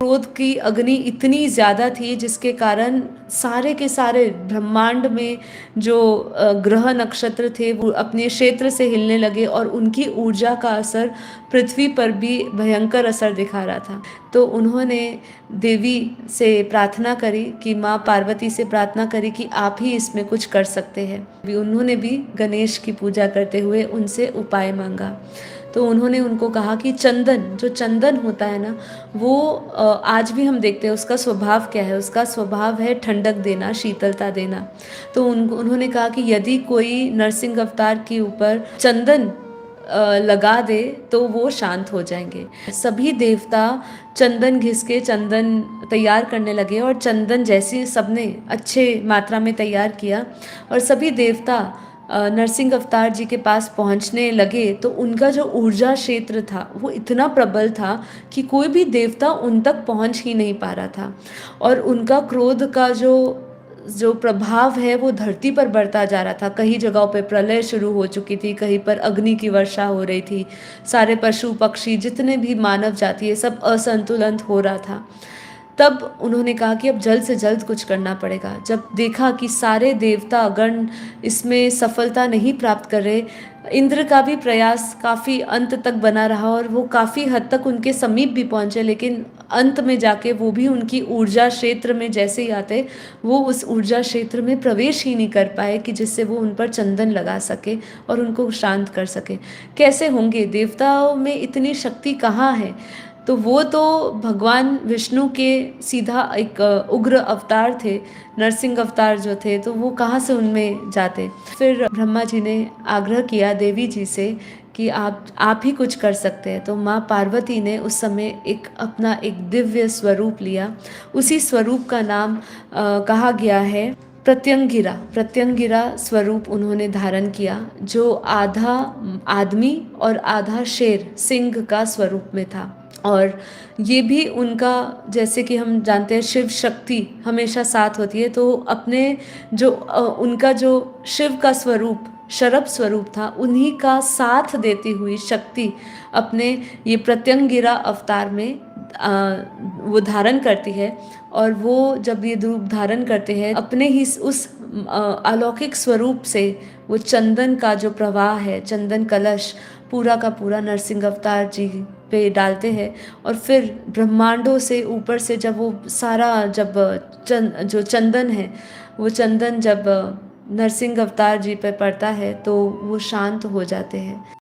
क्रोध की अग्नि इतनी ज़्यादा थी जिसके कारण सारे के सारे ब्रह्मांड में जो ग्रह नक्षत्र थे वो अपने क्षेत्र से हिलने लगे और उनकी ऊर्जा का असर पृथ्वी पर भी भयंकर असर दिखा रहा था। तो उन्होंने देवी से प्रार्थना करी कि माँ पार्वती से प्रार्थना करी कि आप ही इसमें कुछ कर सकते हैं। उन्होंने भी गणेश की पूजा करते हुए उनसे उपाय मांगा। तो उन्होंने उनको कहा कि चंदन, जो चंदन होता है ना, वो आज भी हम देखते हैं उसका स्वभाव क्या है। उसका स्वभाव है ठंडक देना, शीतलता देना। तो उन्होंने कहा कि यदि कोई नरसिंह अवतार के ऊपर चंदन लगा दे तो वो शांत हो जाएंगे। सभी देवता चंदन घिस के चंदन तैयार करने लगे और चंदन जैसे सबने अच्छे मात्रा में तैयार किया और सभी देवता नरसिंह अवतार जी के पास पहुंचने लगे तो उनका जो ऊर्जा क्षेत्र था वो इतना प्रबल था कि कोई भी देवता उन तक पहुंच ही नहीं पा रहा था। और उनका क्रोध का जो जो प्रभाव है वो धरती पर बढ़ता जा रहा था। कई जगहों पे प्रलय शुरू हो चुकी थी, कहीं पर अग्नि की वर्षा हो रही थी। सारे पशु पक्षी जितने भी मानव जाति है सब असंतुलन हो रहा था। तब उन्होंने कहा कि अब जल्द से जल्द कुछ करना पड़ेगा। जब देखा कि सारे देवता गण इसमें सफलता नहीं प्राप्त कर रहे, इंद्र का भी प्रयास काफ़ी अंत तक बना रहा और वो काफ़ी हद तक उनके समीप भी पहुँचे, लेकिन अंत में जाके वो भी उनकी ऊर्जा क्षेत्र में जैसे ही आते वो उस ऊर्जा क्षेत्र में प्रवेश ही नहीं कर पाए कि जिससे वो उन पर चंदन लगा सके और उनको शांत कर सके। कैसे होंगे, देवताओं में इतनी शक्ति कहाँ है। तो वो तो भगवान विष्णु के सीधा एक उग्र अवतार थे, नरसिंह अवतार जो थे, तो वो कहाँ से उनमें जाते। फिर ब्रह्मा जी ने आग्रह किया देवी जी से कि आप ही कुछ कर सकते हैं। तो माँ पार्वती ने उस समय एक अपना एक दिव्य स्वरूप लिया। उसी स्वरूप का नाम कहा गया है प्रत्यंगिरा। प्रत्यंगिरा स्वरूप उन्होंने धारण किया, जो आधा आदमी और आधा शेर सिंह का स्वरूप में था। और ये भी उनका, जैसे कि हम जानते हैं शिव शक्ति हमेशा साथ होती है, तो अपने जो उनका जो शिव का स्वरूप शरभ स्वरूप था उन्हीं का साथ देती हुई शक्ति अपने ये प्रत्यंगिरा अवतार में वो धारण करती है। और वो जब ये रूप धारण करते हैं अपने ही उस अलौकिक स्वरूप से वो चंदन का जो प्रवाह है, चंदन कलश पूरा का पूरा नरसिंह अवतार जी पे डालते हैं। और फिर ब्रह्मांडों से ऊपर से जब वो सारा जब जो चंदन है वो चंदन जब नरसिंह अवतार जी पे पड़ता है तो वो शांत हो जाते हैं।